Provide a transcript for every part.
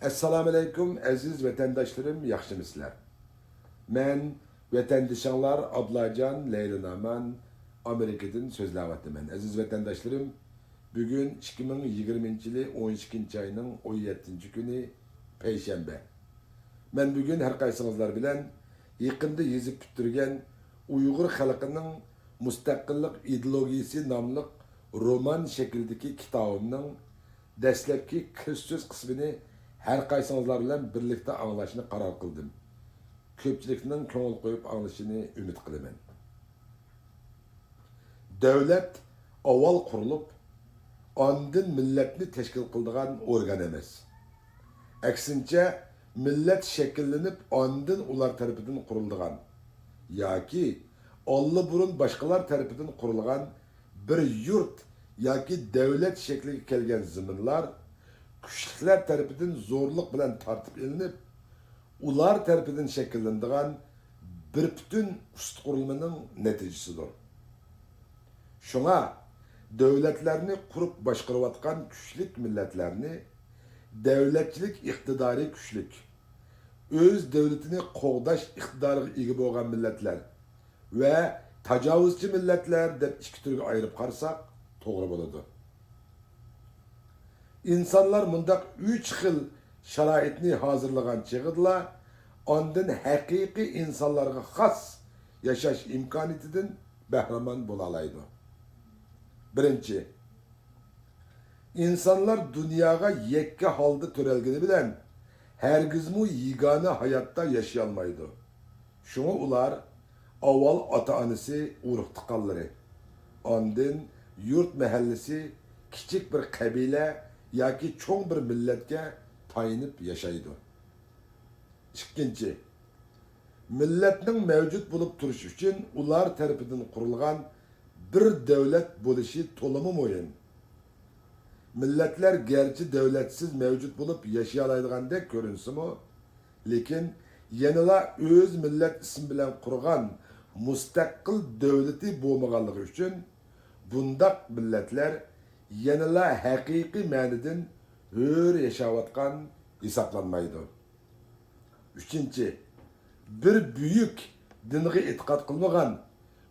Assalamu alaikum aziz vatandaşlarım, yaxşımısızlar. Men vatandaşlar Ablacan Leylunaman Amerika'dan sözləvatımən. Aziz vatandaşlarım, bugün 2020 yılı 12 ayının 17 günü Peyşembe. Men bugün her qaysınızlar bilen yaqında yazıp bitirgen Uyghur xalqının Mustaqillik ideologiyasi namlıq roman şeklindeki kitabımның dastlabki kirish so'z qismini her qaysingizlar bilan birlikte anglashni qaror qildim. Ko'pchilikning ko'ngil qo'yib anglashini umid qilaman. Davlat avval qurilib, ondan millatni tashkil qiladigan organ emas. Aksincha, millat shakllanib, ondan ular tarafidan quriladigan yoki olli-burun boshqalar tarafidan qurilgan bir yurt yoki davlat shakliga kelgan zaminlar kuchliklar tarafidan zo'rlik bilan tortib ilinib, ular tarafidan shakllanadigan bir butun ust qurilmaning natijasidir. Shunga davlatlarni qurib boshqarayotgan kuchlik millatlarni davlatchilik iqtidori kuchlik, o'z davlatini qo'g'dash iqtidoriga ega bo'lgan millatlar ve tajovuzchi millatlar deb ikki turga ayirib qarasak to'g'ri bo'ladi. İnsanlar mundaq 3 xil sharoitni hozirlagan chig'idla ondan haqiqiy insonlarga xos yashash imkoniyatidan bahramand bo'la oladi. Birinchi, insonlar dunyoga yakka holda to'ralgani bilan hargizmu yegona hayotda yashay olmaydi. Shunga ular avval ota-onasi urug' tuqqanlari, ondan yurt mahallasi, kichik bir qabila yoki cho'ng bir millatga tayinib yashaydi. Ikkinchi, millatning mavjud bo'lib turishi uchun ular tarafidan qurilgan bir davlat bo'lishi to'limi muhim. Millatlar gerçi davlatsiz mavjud bo'lib yashay oladiganidek ko'rinsimi, lekin yanala o'z millat ismi bilan qurgan mustaqil davlati bo'lmaganligi uchun bundaq millatlar yanala haqiqiy ma'nidan hur yashayotgan hisoblanmaydi. Üçüncü, bir büyük dinga e'tiqod qilmagan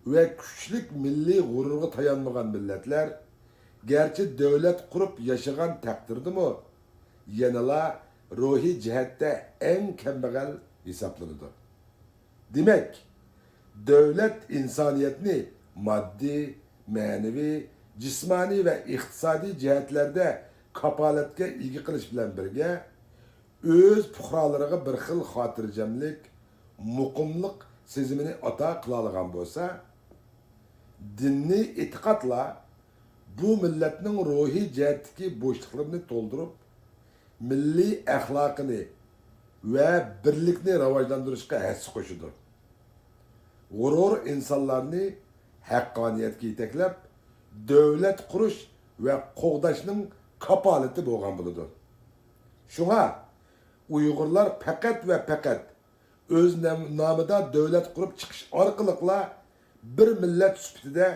ve kuchlik milliy g'ururga tayanmagan millatlar gerçi davlat qurib yashagan taqdirdimi yanala ruhiy jihatda eng kambag'al hisoblanadi. Demek devlet insoniyatni maddi, ma'naviy, jismoniy ve iqtisodiy jihatlerde kapolatga ega qilish bilan birga o'z fuqarolariga bir xil xotirjamlik, muqimlik sezimini ato qila olgan bo'lsa, dinni e'tiqodla bu millatning ruhiy jihatdagi bo'shliqlarini to'ldirib, milliy axloqini ve birlikni rivojlantirishga hassa qo'shadi. G'urur insonlarni haqqoniyatga yetaklab, davlat qurish ve qo'g'dashning kapolati bo'lgan bo'ladi. Shunga Uyg'urlar faqat ve faqat o'z nomida davlat qurib chiqish orqali bir millat sifatida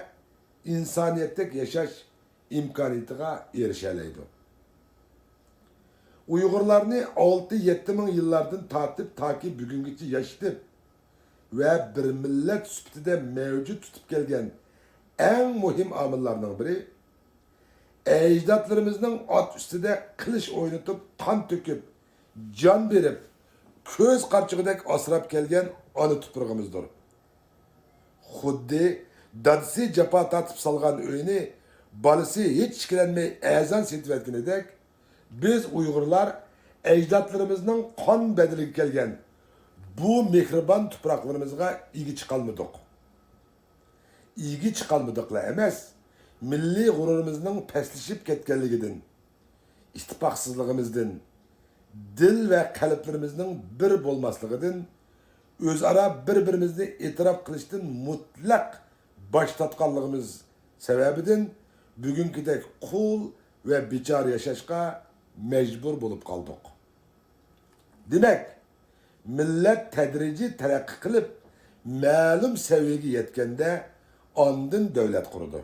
insoniyatdek yashash imkoniyatiga erisha oladi. Uyg'urlarni 6-7 ming yillardan tortib toki bugungacha yashitib ve bir millat sifatida mevcut tutib kelgan eng muhim omillarning biri ajdodlarimizning ot ustida qilich o'ynatib, qon to'kib, jon berib, ko'z qarchig'idek asrab kelgan ona tuprog'imizdir. Xuddi dadasi jafo tortib solgan uyni bolasi hech ikkilanmay azon setayotganidek, biz Uyg'urlar ajdodlarimizning qon badiliga kelgan bu mehribon tuproqlarimizga ega chiqolmadik. Ega chiqolmadiklar emas, milliy g'ururimizning pastlashib ketganligidan, ittifoqsizligimizdan, dil ve qalblarimizning bir bo'lmasligidan, o'zaro bir-birimizni e'tirof qilishdan mutlaq bosh tortganligimiz sababidan bugünkidek qul ve bichor yashashga mecbur bo'lib qoldik. Demek millet tedrici terakki qilib, ma'lum seviyaga yetkanda ondan davlat qurdi.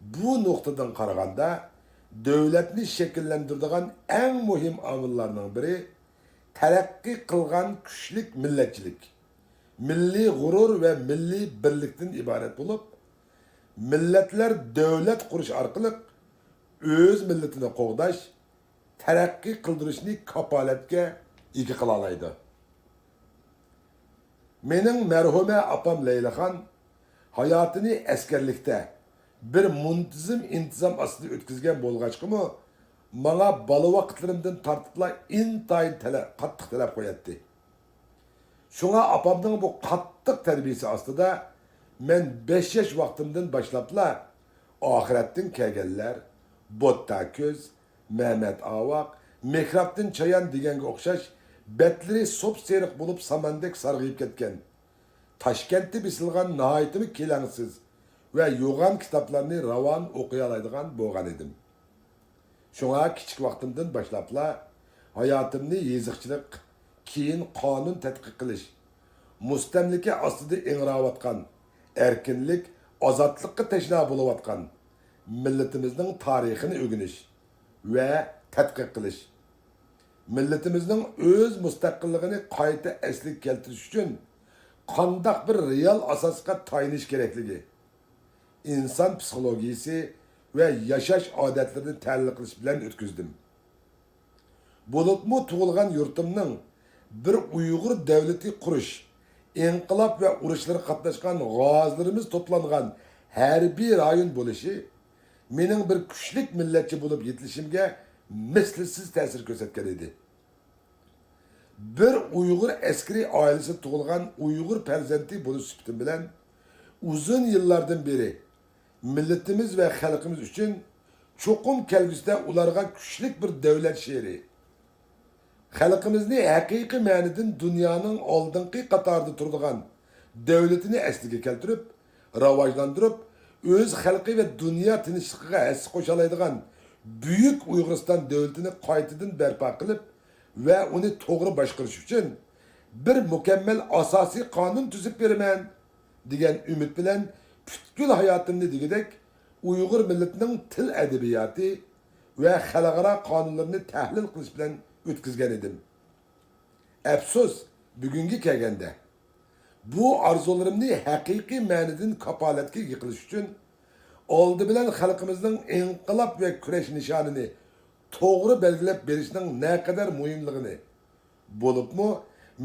Bu noktadan qaraganda devletni şekillendirdiğin en mühim amillarının biri terakki kılgan güçlük milletçilik, milli gurur ve milli birlikten ibaret bulup, milletler devlet kuruş arkalık öz milletini qoğdaş, terakki kıldırışını kapaletke ega kılalaydı. Mening merhume apam Leylaxan hayatını askerlikte bir muntizim intizam aslında ötkizgen bolğaçqımı bana balı vaqtlarımdan tartıpla intayın qattiq talab qo'yatdi. Şuna apamның bu qattiq terbiyesi aslında men 5 yaş vaqtimdan başlapla ahirettin kelganlar, Botta Köz, Mehmet Avaq, Mehrabdin Chayan deganga o'xshash betleri sop-seriq bo'lib samandek sarg'ayib ketgan. Toshkentda bisilgan nihoyatimi kelangsiz va yo'g'on kitoblarni ravon o'qiy oladigan bo'lgan edim. Shunga kichik vaqtimdan boshlabla hayotimni yeziqchilik, keyin qonun tadqiq qilish, mustamlika ostida ingrayotgan, erkinlik, ozodlikqa tashna bo'layotgan millatimizning tarixini o'rganish va tadqiq qilish. Milletimizin öz müstakilligini qayta eslik keltirish uchun qandaq bir real asosga tayinish kerakligi, inson psixologiyasi ve yaşaş odatlarini tahlil qilish bilan o'tkazdim. Bo'libmi tug'ilgan yurtimning bir Uyg'ur davlati qurish, inqilob va urushlar qatnashgan g'ozilarimiz to'plangan harbiy rayon bo'lishi mening bir kuchlik millatchi bo'lib yetilishimga mislsiz ta'sir ko'rsatgan edi. Bir Uyg'ur askeri oilasi tug'ilgan Uyg'ur farzandi bo'lish sifatim bilan uzun yillardan beri milletimiz ve xalqimiz uchun cho'qim kelgusida ularga kuchlik bir davlat she'ri, xalqimizni haqiqiy ma'nodan dunyoning oldingi qatorida turadigan davlatini asliga keltirib, rivojlantirib, o'z xalqi ve dunyo tinchligiga hissa qo'sha oladigan Büyük Uyg'uriston davlatini qaytadan barpo qilib ve onu to'g'ri boshqarish uchun bir mükemmel asosiy qonun tuzib beraman degan umid bilan butkul hayotimni degidek Uyg'ur milletining til adabiyoti ve xalqaro qonunlarini tahlil qilish bilan o'tkazgan edim. Afsus, bugungi kelganda bu arzularimni haqiqiy ma'nodan kapolatga yiqilish uchun oldi bilan xalqimizning inqilob ve kurash nishonini to'g'ri belgilab berishning naqadar muhimligini, bo'libmi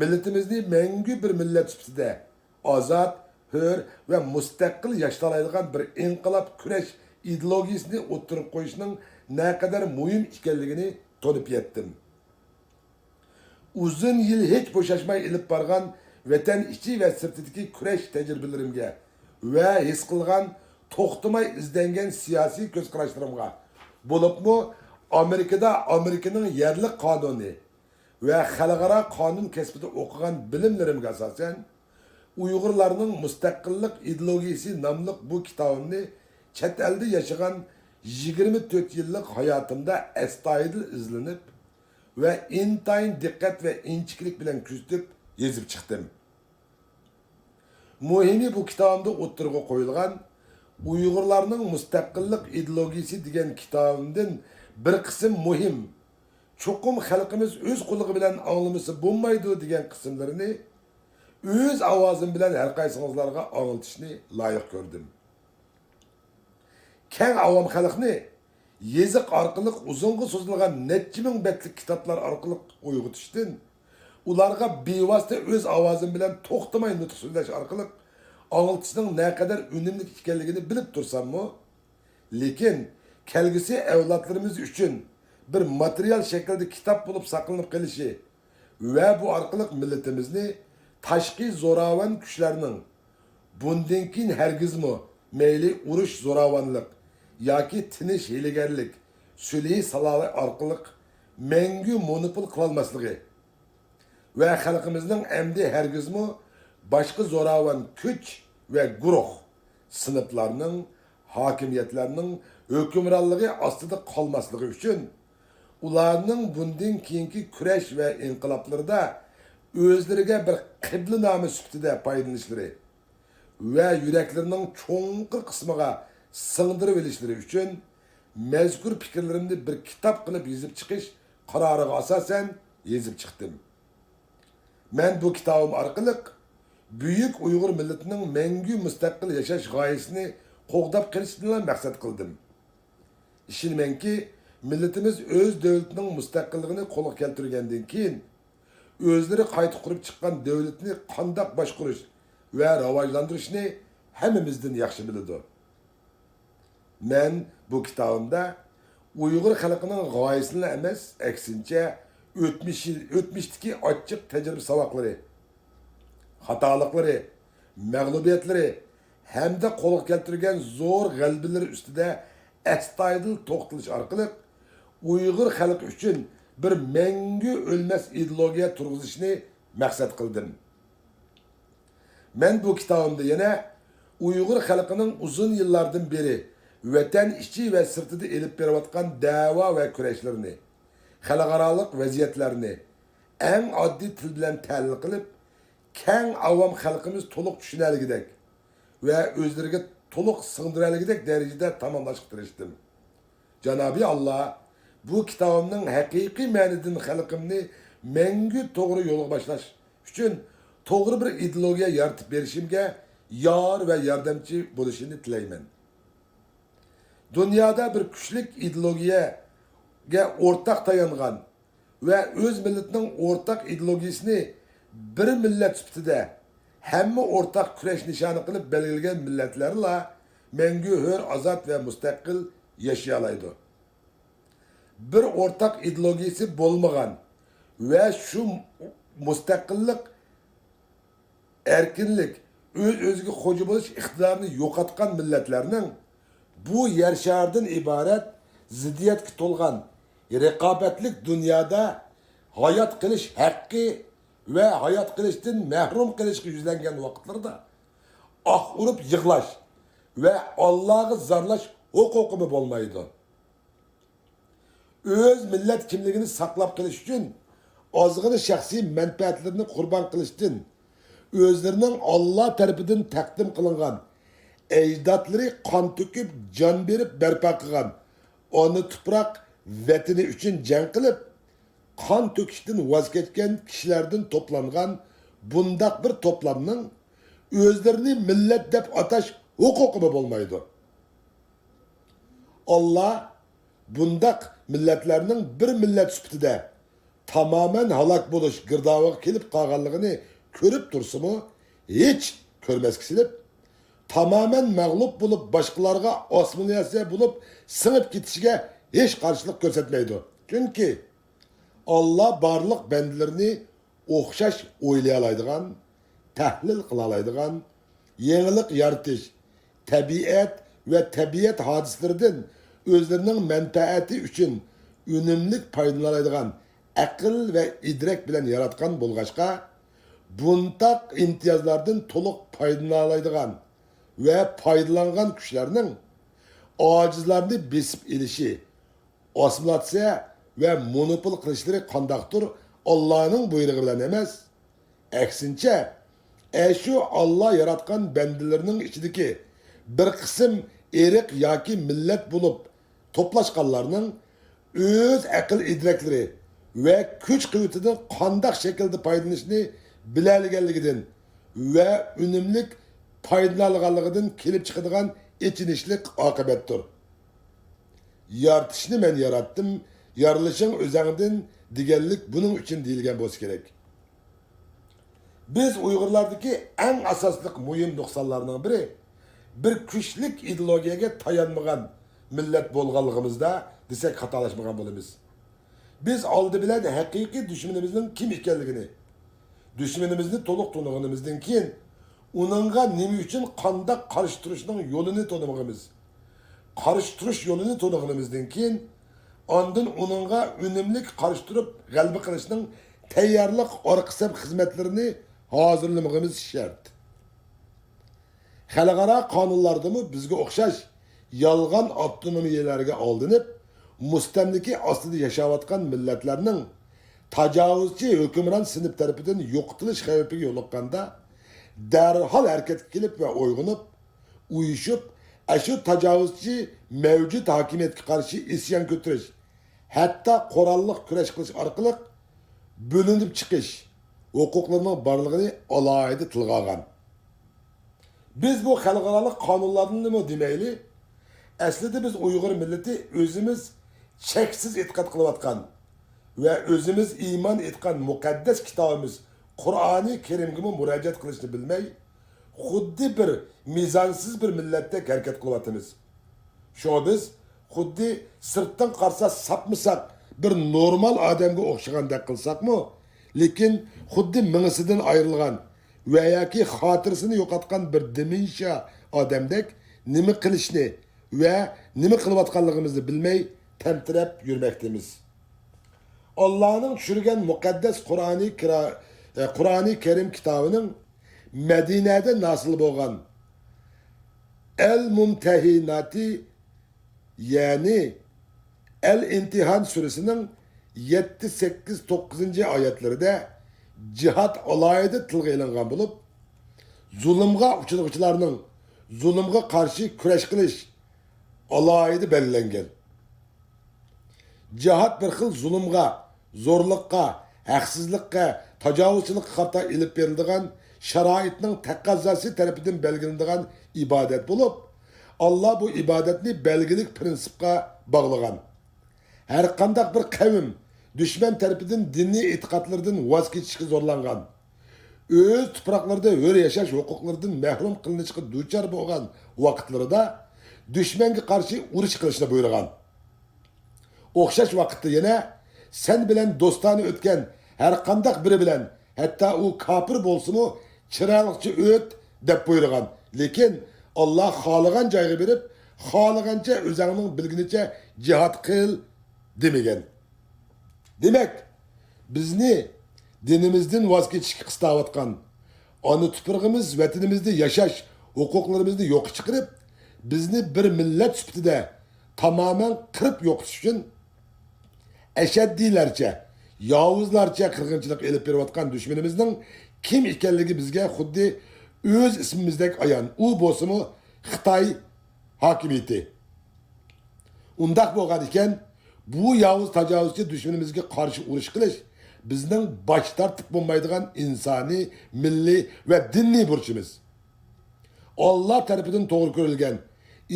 milletimizni mangu bir millat sifatida ozod, hür ve müstakil yaşlanaydigan bir inqilob kurash ideologiyasini o'ttirib qo'yishning naqadar muhim ekanligini to'nib yetdim. Uzun yil hech bo'shashmay ilib borgan vatan ichi ve sirtidagi kurash tajribalarimga ve his qilgan to'xtamay izlangan siyosiy ko'zqarashlarimga, bo'libmi Amerika'nın yerli kanuni ve xalqaro qonun kasbida o'qigan bilimlerimga asosan Uyg'urlarning mustaqillik ideologiyasi nomli bu kitobimni chet elda yashagan 24 yillik hayotimda astoydil izlanib ve intayin diqqat ve inchiklik bilan kuzatib yezib chiqdim. Muhimi bu kitobimda o'ttirg'a qo'yilgan Uyg'urlarning mustaqillik ideologiyasi degan kitobimdan bir qism muhim, cho'qim xalqimiz o'z qo'ligi bilan anglamasa bo'lmaydi degan qismlarini öz avazım bilen her qaysingizlarga anlatışını layık gördüm. Keng avam xalqni yeziq arqılık uzunga so'zilgan necha ming betlik kitoblar orqali uyg'otishdan ularga bevosita öz avazım bilen to'xtamay nutq so'zlash orqali anlatishning naqadar unumli ekanligini bilib tursammi, lekin kelgusi avlodlarimiz uchun bir material shaklda kitob bo'lib saqlanib qolishi va bu orqali millatimizni tashqi zo'ravon kuchlarning bundan keyin hargizmi meyli urush zo'ravonlik yoki tinish hiylagarlik sulhi saloli orqali mangu monopol qilolmasligi va xalqimizning amdi hargizmi boshqa zo'ravon kuch va guruh sinflarning hokimiyatlarning hukmronligi ostida qolmasligi uchun ularning bundan keyingi kurash va inqiloblarda özlerine bir qibla nomi sifatida foydalanishlari va yuraklarning cho'nqir qismiga singdirib olishlari uchun mezkur fikirlerimni bir kitap qilib yezib chiqish qaroriga asosan yezib chiqdim. Men bu kitobim orqali Büyük Uyg'ur millatining mangu mustaqil yashash g'oyasini qo'g'dab qilishni maqsad qildim. Ishonmanki, millatimiz o'z davlatining mustaqilligini qo'lga keltirgandan keyin o'zlari qayta qurib chiqqan davlatni qandoq boshqarish va rivojlantirishni hammamizdan yaxshi biladi. Men bu kitobimda Uyg'ur xalqining g'oyasini emas, aksincha o'tmishdagi ochiq tajriba saboqlari, xatoliklari, mag'lubiyatlari hamda qo'lga keltirgan zo'r g'alabalari ustida astoydil to'xtalish orqali Uyg'ur xalqi uchun bir mangu o'lmas ideologiya turg'izishni maqsad qildim. Men bu kitobimda yana Uyg'ur xalqining uzun yillardan beri vatan ichi va sirtida elib berayotgan da'vo va kurashlarini, xalqaro vaziyatlarni eng oddiy til bilan tahlil qilib, keng avam xalqimiz to'liq tushunarligidek va o'zlariga to'liq singdirarligidek darajada tamomlashga tirishdim. Janobi Allah bu kitobimning haqiqiy ma'nidan xalqimni mangu to'g'ri yo'lga boshlash uchun to'g'ri bir ideologiya yaratib berishimga yor va yordamchi bo'lishini tilayman. Dünyada bir kuchlik ideologiyaga o'rtaq tayangan va o'z millatining o'rtaq ideologiyasini bir millat sifatida hamma o'rtaq kurash nishoni qilib belgilagan millatlarla mangu hur, azod va mustaqil yashay oladi. Bir o'rtaq ideologiyasi bo'lmagan va shu mustaqillik, erkinlik, o'z-o'ziga xo'ja bo'lish iqtidorini yo'qotgan millatlarning bu yer şardan ibaret ziddiyatga to'lgan raqobatlik dunyoda hayot qilish haqqi va hayot qilishdan mahrum qilishga yuzlangan vaqtlarda urib yig'lash va Allohga zarlash huquqi bo'lmaydi. O'z millat kimligini saqlab qilish uchun ozg'ina shaxsiy manfaatlarini qurbon qilishdan o'zlarining Alloh tarafidan taqdim qilingan ecdatları kan töküp can berip berpa qilgan onu tuproq vatani uchun jang qilib kan tökishdan voz kechgan kishilardan to'plangan bundaq bir to'plamning o'zlarini millat deb atash huquqi bo'lmaydi. Allah bundaq millatlarning bir millat sifatida tamamen halak bo'lish girdobıga kelib qolganligini ko'rib tursimi, hech ko'rmasga silib tamamen mağlup bulup başkalarına asmiliyasiya bulup sınıp gitişine hiç karşılık göstermeydi. Çünkü Allah barlık bendilerini okşaş oylayalaydıgan, tahlil kılalaydıgan, yenilik yaratış, tabiat ve tabiat hadislerden özlerinin menfaati için önümlük paydalanaydıgan akıl ve idrak bilen yaratkan bulgaçka, buntak imtiyazlardan toluk paydalanaydıgan ve paydalangan güçlerinin acizlerini besip ilişi, asimilatsiya ve monopol kılışları kandaktır Allah'ın buyruğu bilen emez. Eksince, şu Allah yaratkan bendilerinin içindeki bir kısım erik yaki millet bulup toplaşkanlarının öz akıl idrakleri ve güç kuvvetinin kandak şekilde paydalanışını bilerligenliginden ve önümlük paydalanganligidan kelib chiqadigan echinishlik oqibatdir. Yaratishni men yaratdim, yarilishing o'zingdan deganlik buning uchun deyilgan bo'lsa kerak. Biz Uyg'urlardagi eng asosli muhim nuqsonlarning biri bir kuchlik ideologiyaga tayanmagan millat bo'lganligimizda desak xatolashmagan bo'lamiz. Biz oldi bilan haqiqiy dushmanimizning kim ekanligini, dushmanimizni to'liq tanig'animizdan keyin onunla nemi için qandaq qarshi turishning yo'lini tanimag'imiz. Qarshi turish yo'lini tanig'imizdan keyin ondan onunla unumlik qarshi turib g'alaba qilishning tayyorlik orqasab xizmatlarini hozirlamag'imiz shart. Xalqaro qonunlardami bizga o'xshash yolg'on avtonomiyalarga oldinib, mustamlika ostida yashayotgan millatlarning tajovuzchi hukmron sinf tarafidan yo'qotilish xavfiga yo'liqqanda darhol hareketga kelib ve uygunup, uyuşup, Şu tecavüzçü mevcut hakimiyetke karşı isyan götürüş, hatta korallık küreş kılış arkalık bölünüp çıkış, hukuklarının barlığını alaydı tılga algan. Biz bu halkaralık kanunlarını mı demeyli? Aslında biz Uygur milleti özümüz çeksiz itikat kılıvatkan ve özümüz iman etkan mukaddes kitabımız Kur'an-ı Kerim'e müracaat kılışını bilmey, xuddi bir mizansız bir millette hareket kılıvatımız. Şuna biz xuddi sırttan qarsa sapmısak bir normal adamga o'xshagandek qilsak mı? Lekin xuddi mingisidan ayrılgan veya ki xotirasini yo'qotgan bir demensiya odamdek nima qilishni ve nima qilayotganligimizni bilmey tentirep yürmektemiz. Allah'ın tushirgan muqaddas Kur'an-ı Kerim kitabının Medine'de nasıl bo'lgan El Mumtehinati yani El İmtihan suresinin 7, 8, 9. ayetlerinde cihat alayida tilga ilingan bo'lib, zulümga uchraguvchilarning zulümga karşı kurash qilish alayida belgilangan. Cihat bir xil zulümga, zo'rliqqa, haqsizlikqa, tajovuzchilikqa qarta ilib berilgan sharoitning taqozosi tarafidan belgilanadigan ibodat bo'lib, Allah bu ibadetni belgilik prinsipga bağlagan. Her qandaq bir kavim düşman tarafından dinni itikatlardan vaz keçishga zorlangan. Öz tuproqlarda hür yaşaş hukuklardan mahrum qilinishga duchor bo'lgan vaqtlarida düşmanga qarshi urush qilishni buyurgan. O'xshash vaqtda yana sen bilan do'stona o'tgan her qandaq biri bilan hatta u kafir bo'lsa-mu chiroqchi o't deb buyurgan. Lekin Allah xalagan joyga berib, xalagancha o'zingning bilginicha jihad qil demagan. Demek bizni dinimizden vaz keçishga qistavotgan, ana tuprog'imiz, vatanimizda yashash huquqlarimizni yo'q chiqarib, bizni bir millat sifatida tamamen qirib yo'qotish uchun ashaddiylarcha, yovuzlarcha qirg'inchilik elib berayotgan dushmanimizning kim ekanligi bizga xuddi öz ismimizdek ayan. U bo'lsa-mu Xitoy hokimiyati. Undaq bo'lgan ekan, bu yovuz tajovuzchi dushmanimizga qarshi urush qilish bizning bosh tortib bo'lmaydigan insoniy, milliy va diniy burchimiz. Allah tarafidan to'g'ri ko'rilgan,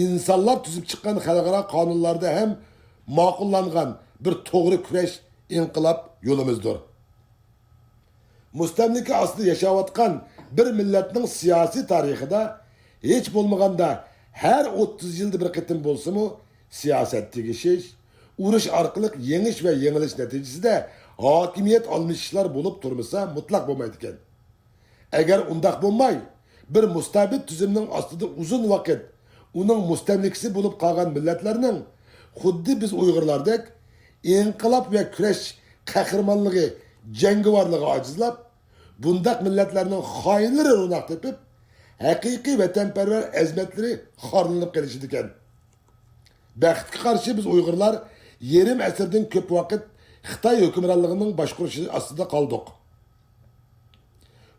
insonlar tuzib chiqqan xalqaro qonunlarda ham ma'qullangan bir to'g'ri kurash inqilob yo'limizdir. Mustamlika ostida yashayotgan bir millatning siyosiy tarixida hech bo'lmaganda her 30 yılda bir qitim bo'lsa-mu siyosat tegishish, urush orqali yengish va yengilish natijasida hokimiyat almishishlar bo'lib turmasa mutlaq bo'lmaydi ekan. Agar undaq bo'lmay, bir mustabid tuzumning ostida uzun vaqt uning mustamlikasi bo'lib qolgan millatlarning xuddi biz Uyg'urlardek inqilob va kurash qahramonligi, jangovarligi ojizlab, bundaq millatlarning xoinlari ro'naq tepib, haqiqiy vatanparvar azmatları xorlanib qolishdi ekan. Baxtga qarshi biz Uyg'urlar yerim asrdan ko'p vaqt Xitoy hukmronligining boshqarishi ostida qoldik.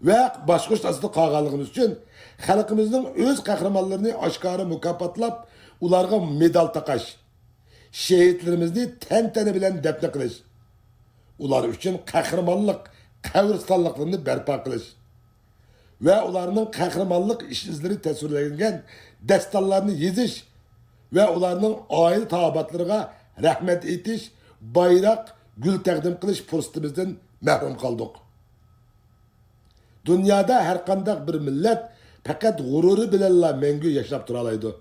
Va boshqarish ostida qolganligimiz uchun xalqimizning o'z qahramonlarini oshkora mukofotlab, ularga medal taqash, shehidlarimizni tantana bilan dafn qilish, ular uchun qahramonlik qabristonliklarini barpo qilish ve ularının kahramanlık iş izleri tasvirlengen destanlarını yeziş ve ularının aile tabatlarına rahmet etiş, bayrak, gül təqdim qilish fırsatimizden mahrum kaldık. Dünyada her qandaq bir millet fakat gururu bilenla mengü yaşap duralaydı.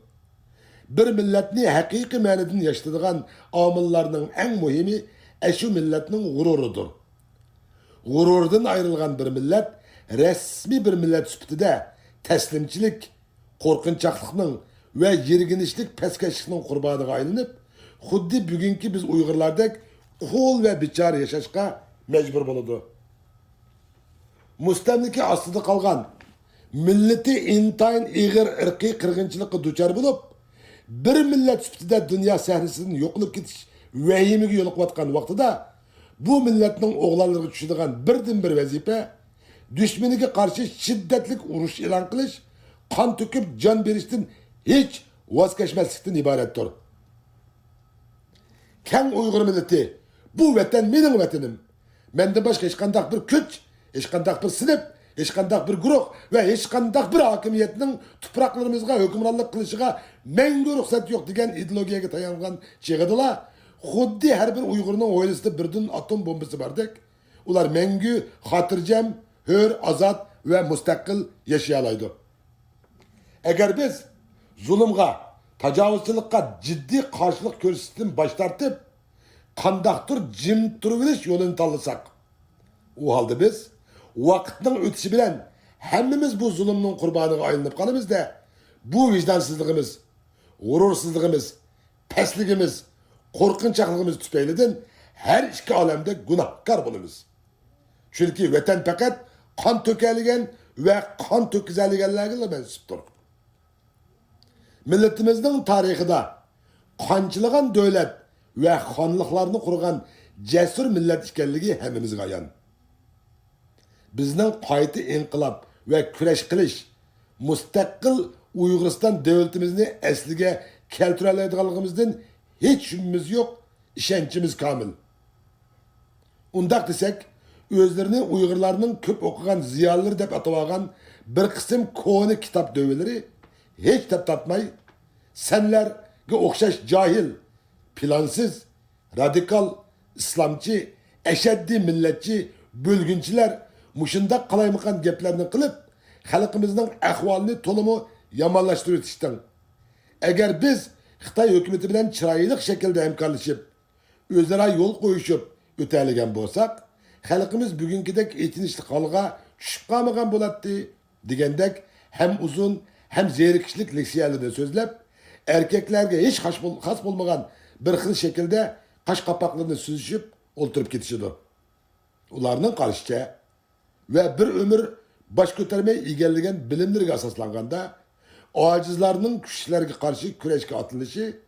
Bir milletni hakiki manidin yaşadığan amillarının en muhimi şu milletinin gururudur. Gururdan ayrılgan bir millet resmi bir millet süptide teslimçilik, korkunçaklıkның ve yerginişlik, peskeşlikның kurbanıga aylanıp, xuddi bugünkü biz Uygurlardek kul ve biçar yaşaşka mecbur buludu. Mustamlika ostida qalgan, milleti intayin iğir irqiy qirg'inchilikqa duchor bo'lib, bir millet süptide dünya sahnesidan yo'qolib ketish vahimiga yo'liqayotgan vaqtida bu milletning o'g'lonlariga tushadigan birdan bir vazifa düşmaniga qarshi shiddatli urush e'lon qilish, qon to'kib jon berishdan hech vaz keçmeslikten ibarettir. Keng Uygur milleti, bu vatan benim vatanım. Menden başka hiç kandak bir küç, hiç kandak bir sınıf, hiç kandak bir grup ve hiç kandak bir hakimiyetinin topraklarımızga hükümranlık kılışıga mengü ruhsat yok degen ideologiyaga tayangan çeğidiler. Xuddi her bir Uygur'un oilasida birden atom bombası bardak. Ular mengü, hatırcam, hür, azat ve müstakil yaşayalaydı. Eğer biz zulümga, tacavuzçılıkka ciddi karşılık gösterishdan baş tartıp, kandaktır jim turuverish yolunu tanlasak, o halde biz vakitning o'tishi bilan hammamiz bu zulümning qurboniga aylanib qolamiz-da, bu vicdansizligimiz, g'urursizligimiz, pastligimiz, qo'rqinchoqligimiz tufaylidan her iki alemde günahkar bo'lamiz. Çünkü vatan fakat kan tökeligen ve kan tökizeligenlerle mensuptur. Milletimizin tarihida qanchalagan devlet ve xonliqlarni qurgan cesur millet ekanligi hammamizga ayon. Bizning qayta inqilab ve kurash qilish, mustaqil Uyg'uriston devletimizni asliga keltira oladiganligimizdan hech shubimiz yo'q, ishonchimiz komil. Undaq desek, özlerini Uygurlarının köp okugan ziyalıları dep atawagan bir kısım koni kitap döveleri hiç tep tatmay, senlerge okşaş cahil, plansız, radikal, İslamcı, eşeddi milletçi, bölgünçiler muşundak kalaymakan geplerini kılıp halkımızın ahvalini tolumu yamanlaştırıyor işten. Eğer biz Xitay hükümeti bilen çıraylık şekilde hemkarlaşıp, özlere yol koyuşup öteligen bolsak, halkımız bugünkidek etinişli halga düşüp kalmagan bolattı degendek hem uzun hem zerikişlik leksiyerlerden sözlep erkeklerge hiç has bulmagan bir xil şekilde kaş kapaklarını süzüşüp olturup gitişidir. Ularının karşıça ve bir ömür baş götürmeye egelligen bilimlerine asaslanganda acizlarının güçlerine karşı küreşke atılışı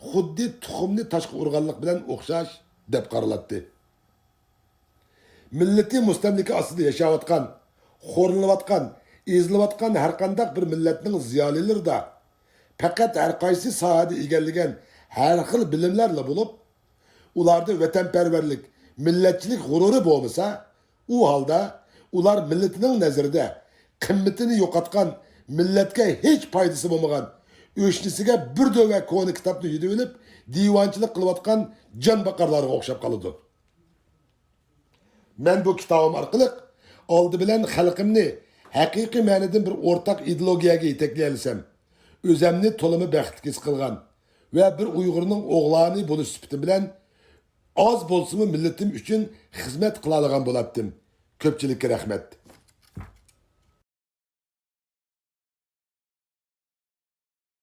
xuddi tuxumni taşqı urganlık bilen okşaş dep qaralattı. Milleti mustamlika aslida yaşayotgan, xo'rlanayotgan, ezilayotgan har qanday bir millatning ziyolileri da faqat har qaysi sohada egallagan har xil bilimlarla bo'lib, ularda vatanparvarlik, millatchilik g'ururi bo'lmasa, u holda ular millatining nazarida qimmatini yo'qotgan, millatga hech foydasi bo'lmagan, o'shnisiga bir dova koni kitobni yutib olib, divanchilik qilayotgan jonbaqarlarga o'xshab qoladi. Men bu kitabım arqılıq aldı bilen xalqimni haqiqiy ma'noda bir o'rtaq ideologiyaga yetaklayalsam, o'zimni to'limi baxtli his qilgan va bir Uyg'urning o'g'lani bo'lish sifati bilan oz bo'lsa-mu millatim uchun xizmat qila olgan bo'lardim. Ko'pchilikka rahmat.